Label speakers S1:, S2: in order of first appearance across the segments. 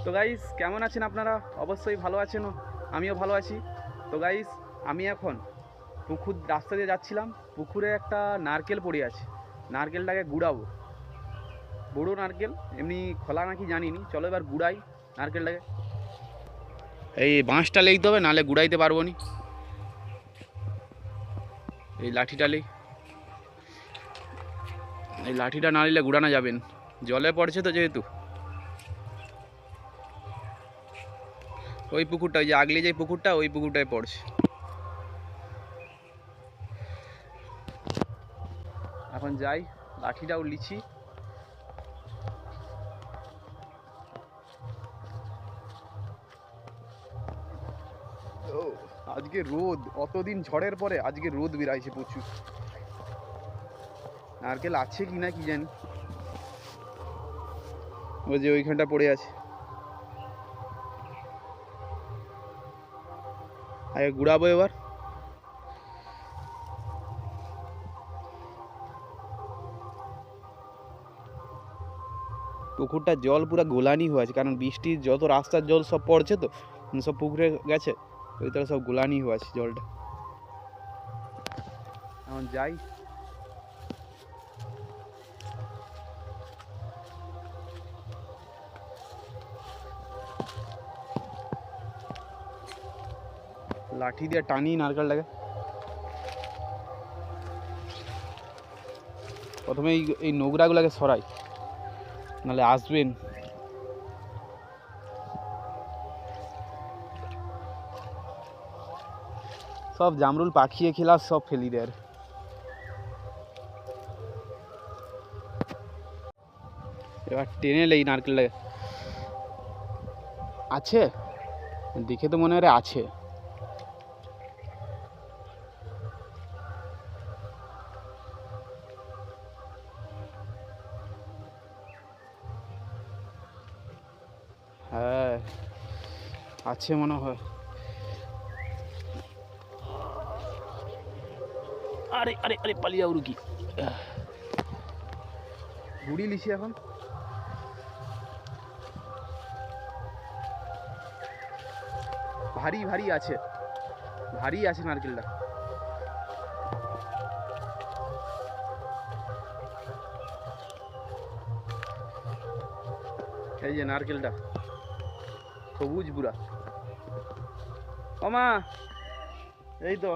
S1: তো গাইস কেমন আছেন আপনারা? অবশ্যই ভালো আছেন, আমিও ভালো আছি। তো গাইস আমি এখন পুকুর রাস্তা দিয়ে যাচ্ছিলাম, পুকুরে একটা নারকেল পড়ে আছে, নারকেলটাকে গুড়াবো। বড়ো নারকেল, এমনি খোলা নাকি জানিনি, চলো এবার গুড়াই নারকেলটাকে। এই বাঁশটা লেগতে হবে, নাহলে গুড়াইতে পারবো নি। এই লাঠিটা লেই, এই লাঠিটা না নিলে গুড়ানো যাবেন, জলে পড়ছে তো যেহেতু। ওই পুকুরটা, ওই যে আগলে যে পুকুরটা, ওই পুকুরটায় পড়ছে। এখন যাই, লাঠিটাও লিছি। ও আজকে রোদ, অতদিন ঝড়ের পরে আজকে রোদ বেরাইছে প্রচুর। নারকেল আছে কি না কি জানি, ওই যে ওইখানটা পড়ে আছে। আগে গুড়াবো এবার। পুকুরটার জল পুরো গোলানি হয়ে আছে, কারণ বৃষ্টির যত রাস্তার জল সব পড়ছে তো, সব পুকুরে গেছে, ওই তো সব গোলানি হয়ে আছে জলটা। এখন যাই। লাঠি দিয়ে টানি নারকেলটাকে। প্রথমে এই নোংরাগুলোকে সরাই, নাহলে আসবেন। সব জামরুল পাখিয়ে খেলা, সব ফেলি দেয়। এবার টেনে লেই নারকেলটাকে। আছে, দেখে তো মনে হয় আছে। হ্যাঁ আছে মনে হয়। আরে আরে আরে পালিয়ে যাও রুকি। গুড়ি লিছি এখন। ভারী ভারী আছে, ভারী আছে নারকেলটা। এই যে নারকেলটা সবুজ পুরা। ওমা, এই তো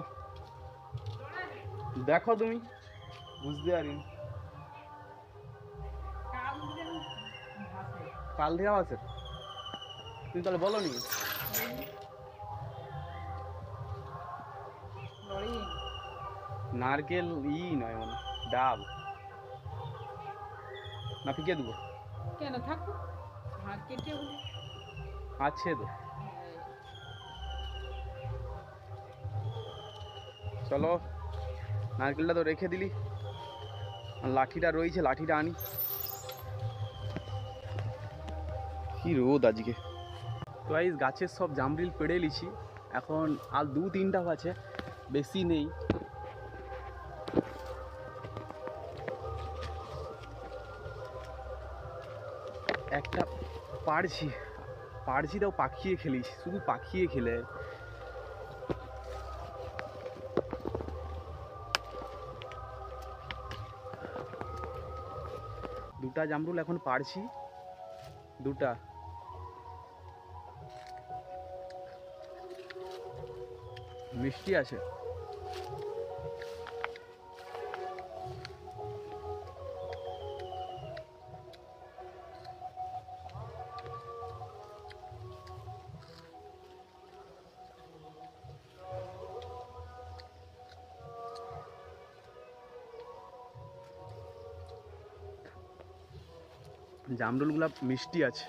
S1: দেখো, তুমি বুঝতে পারিনি। কাল থেকে আছে, তুমি তাহলে বলো নি। নারকেল নয় মানে ডাব, না ফিকে দেবো?
S2: কেন থাকো, কেটে হলে
S1: আছে তো, চলো। নারকেলটা তো রেখে দিলি, লাঠিটা রয়েছে, লাঠিটা আনি। কি রোদ আজকে। তো এই গাছের সব জামরিল পেড়ে লিছি, এখন আর 2-3টা আছে, বেশি নেই। একটা পাড়ছি, পাড়ছিটাও পাখিয়ে খেলিস, শুধু পাখিয়ে খেলে। দুটা জামরুল এখন পাড়ছি, দুটা। মিষ্টি আছে। জামরুলগুলা মিষ্টি আছে।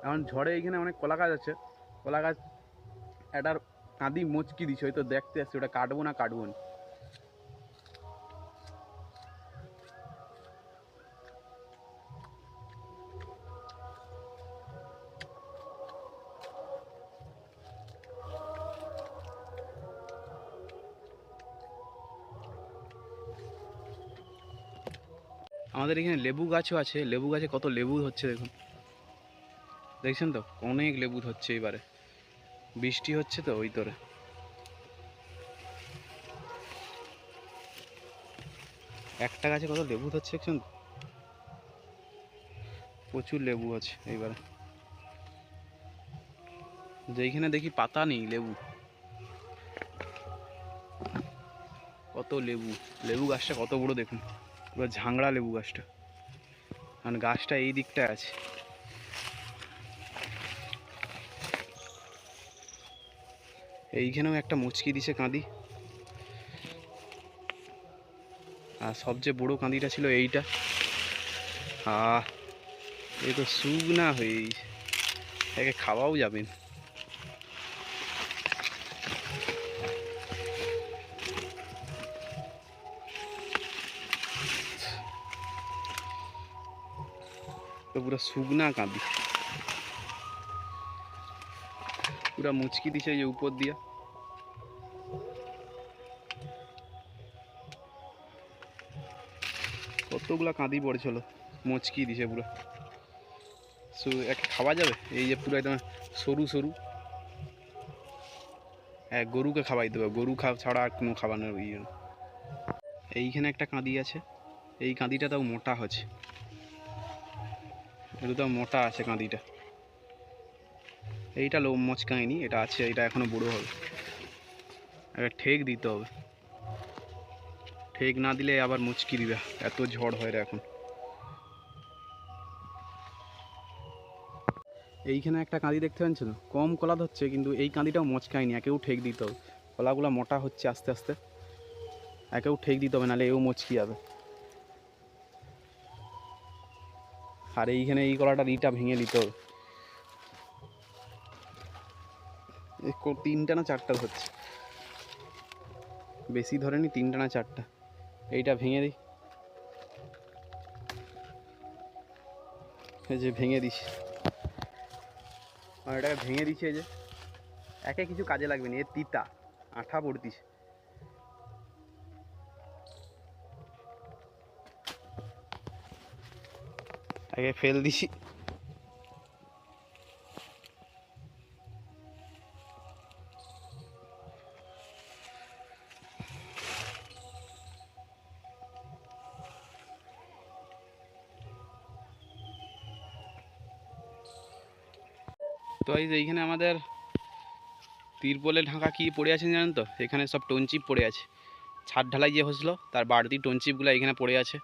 S1: এখন ঝড়ে এইখানে অনেক কলা গাছ আছে, কলা গাছ এটার কাঁদি মুচকি দিছে, হয়তো দেখতে আসছে, ওটা কাটবো না কাটবো না। আমাদের এখানে লেবু গাছও আছে, লেবু গাছে কত লেবু হচ্ছে দেখুন, দেখছেন তো অনেক লেবু হচ্ছে এবারে, বৃষ্টি হচ্ছে তো ওই তোরে। একটা গাছে কত লেবু হচ্ছে দেখছেন তো, প্রচুর লেবু আছে এইবারে। যেইখানে দেখি পাতা নেই লেবু, কত লেবু। লেবু গাছটা কত বড় দেখুন, পুরো ঝাংড়া লেবু গাছটা, কারণ গাছটা এই দিকটায় আছে। এইখানেও একটা মুচকি দিছে কাঁদি, আর সবচেয়ে বড় কাঁদিটা ছিল এইটা। এই তো শুকনা হয়ে গেছে, একে খাওয়াও যাবে না। তো পুরো শুকনা কাঁদি, পুরা মুচকি দিছে এই যে উপর দিয়া। কতগুলা কাঁদি পড়েছিল, মুচকি দিছে পুরো। একে খাওয়া যাবে? এই যে পুরো একদম সরু সরু, হ্যাঁ গরুকে খাওয়াই দেবে, গরু ছাড়া আর কোনো খাওয়ানোর ইয়ে না। এইখানে একটা কাঁদি আছে, এই কাঁদিটা তাও মোটা হচ্ছে, এটা তো মোটা আছে কাঁদিটা। এইটা লোম মচকায়নি, এটা আছে, এটা এখনো বড় হবে। একটা ঠেক দিতে হবে, ঠেক না দিলে আবার মুচকি দিবে, এত ঝড় হয় রে এখন। এইখানে একটা কাঁদি দেখতে পাচ্ছেন, কম কলা ধরছে কিন্তু এই কাঁদিটাও মচকায়নি, একেও ঠেক দিতে হবে। কলাগুলো মোটা হচ্ছে আস্তে আস্তে, একেও ঠেক দিতে হবে, নাহলে এও মচকি যাবে। আর এইখানে এই কলাটার ইটা ভেঙে দিতে হবে। তিনটা না চারটা ধরছে, বেশি ধরেনি, তিনটা না চারটা। এইটা ভেঙে দিই, এই যে ভেঙে দিছি, আর এটাকে ভেঙে দিচ্ছে, এই যে একে কিছু কাজে লাগবে না, এর তিতা আঠা পড়তিছে। একে ফেল দিছি। তো এই যে এইখানে আমাদের তিরপলে ঢাকা কি পড়ে আছে জানেন তো, এখানে সব টনচিপ পড়ে আছে, ছাদ ঢালাই যে হয়েছিল তার বাড়তি টনচিপগুলো এখানে পড়ে আছে।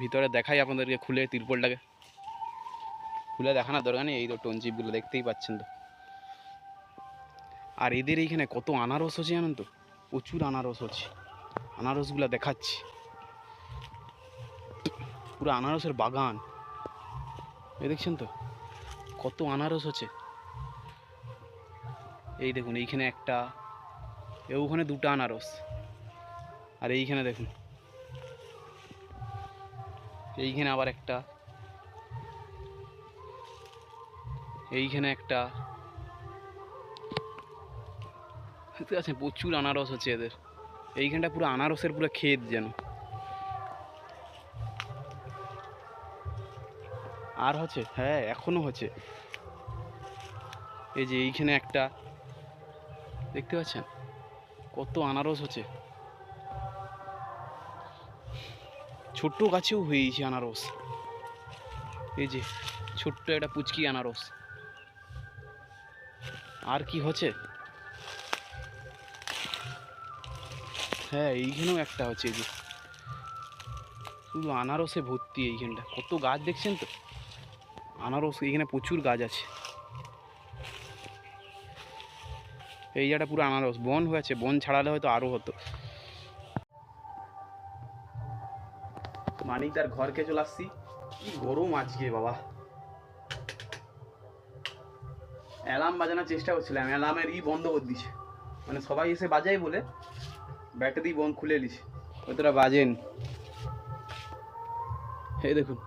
S1: ভিতরে দেখাই আপনাদেরকে খুলে, তিরপলটাকে খুলে দেখানোর দরকার নেই, এই তো টনচিপগুলো দেখতেই পাচ্ছেন তো। আর এদের এইখানে কত আনারস হচ্ছে জানেন তো, প্রচুর আনারস হচ্ছে, আনারসগুলো দেখাচ্ছি, পুরো আনারসের বাগান। এই দেখছেন তো কত আনারস হচ্ছে, এই দেখুন এইখানে একটা, ওখানে দুটো আনারস, আর এইখানে দেখুন এইখানে আবার একটা, এইখানে একটা আছে, প্রচুর আনারস হচ্ছে এদের। এইখানটা পুরো আনারসের পুরো ক্ষেত যেন। আর হচ্ছে, হ্যাঁ এখনো হচ্ছে, এই যে এইখানে একটা দেখতে পাচ্ছেন, কত আনারস হচ্ছে, ছোট্ট গাছেও হয়েছে আনারস, এই যে ছোট্ট একটা পুচকি আনারস। আর কি হচ্ছে, হ্যাঁ এইখানেও একটা হচ্ছে, এই যে শুধু আনারসে ভর্তি এইখানটা, কত গাছ দেখছেন তো আনারস, এইখানে প্রচুর গাছ আছে। এই জায়গাটা পুরো আনারস, বন হয়েছে, বন ছাড়ালে হয়তো আরও হতো। মানিকদার ঘরকে চলে আসছি, কি গরম আজকে বাবা। অ্যালার্ম বাজানোর চেষ্টা করছিলাম, অ্যালার্মের বন্ধ করে দিছে, মানে সবাই এসে বাজাই বলে ব্যাটারি খুলে নিছে, ওতটা বাজেন। এই দেখুন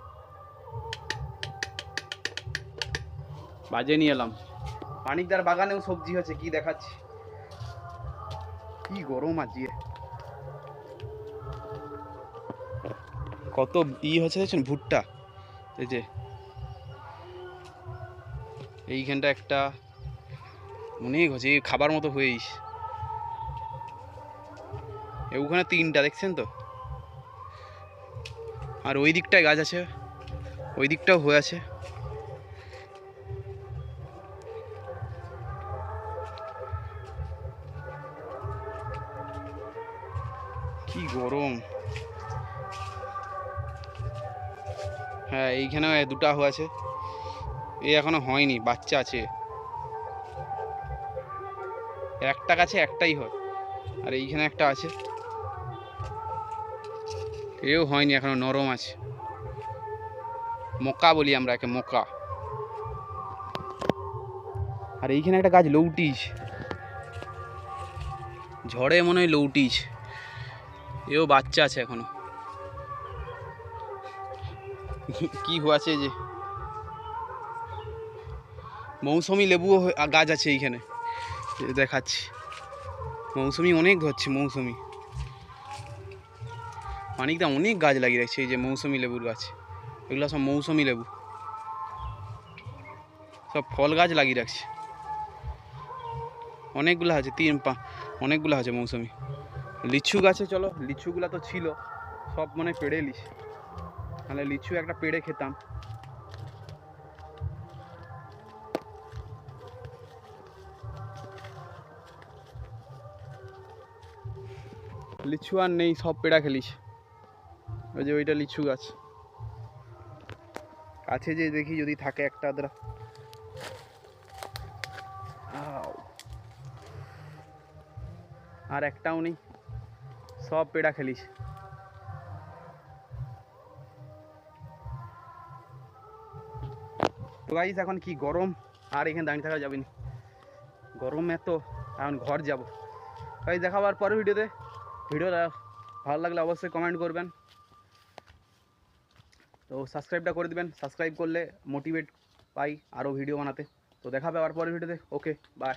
S1: বাজে নিয়ে এলাম। মানিকদার বাগানেও সবজি হচ্ছে, কি দেখাচ্ছি, কি গরম আজকে, কত হচ্ছে দেখছেন ভুট্টা, এই যে এইখানটা একটা অনেক হচ্ছে, এই খাবার মতো হয়েইস। ওখানে 3টা দেখছেন তো, আর ওই দিকটায় গাছ আছে, ওই দিকটাও হয়ে আছে। কি গরম। হ্যাঁ এইখানেও 2টা হয়ে আছে, এই এখনো হয়নি, বাচ্চা আছে। একটা গাছে একটাই হয়, আর এইখানে একটা আছে, এও হয়নি এখনো, নরম আছে। মোকা বলি আমরা একে, মোকা। আর এইখানে একটা গাছ লৌটিস, ঝড়ে মনে হয় লৌটিস, এও বাচ্চা আছে এখনো। কি হয়েছে যে মৌসুমি লেবুও গাছ আছে এইখানে, দেখাচ্ছি। মৌসুমি অনেক ধরছে, মৌসুমি মানিকদা অনেক গাছ লাগিয়ে রাখছে, এই যে মৌসুমি লেবুর গাছ, এগুলো সব মৌসুমি লেবু, সব ফল গাছ লাগিয়ে রাখছে। অনেকগুলো আছে, অনেকগুলো আছে মৌসুমি। লিচু গাছে চলো, লিচুগুলা তো ছিল সব মনে পেড়ে লিস, তাহলে লিচু একটা পেড়ে খেতাম। লিচু আর নেই, সব পেড়া খেলিস। ওই যে ওইটা লিচু গাছ আছে, যে দেখি যদি থাকে একটা আদ্রা। আর একটাও নেই, সব পেড়া খেলিস। তো গাইস এখন কি গরম, আর এখানে দাঁড়িয়ে থাকা যাবে না, গরম এত, এখন ঘর যাব। গাইস দেখাবার পরের ভিডিওতে। ভিডিওটা ভালো লাগলে অবশ্যই কমেন্ট করবেন, তো সাবস্ক্রাইবটা করে দিবেন, সাবস্ক্রাইব করলে মোটিভেট পাই আরও ভিডিও বানাতে। তো দেখাবে আবার পরের ভিডিওতে, ওকে বাই।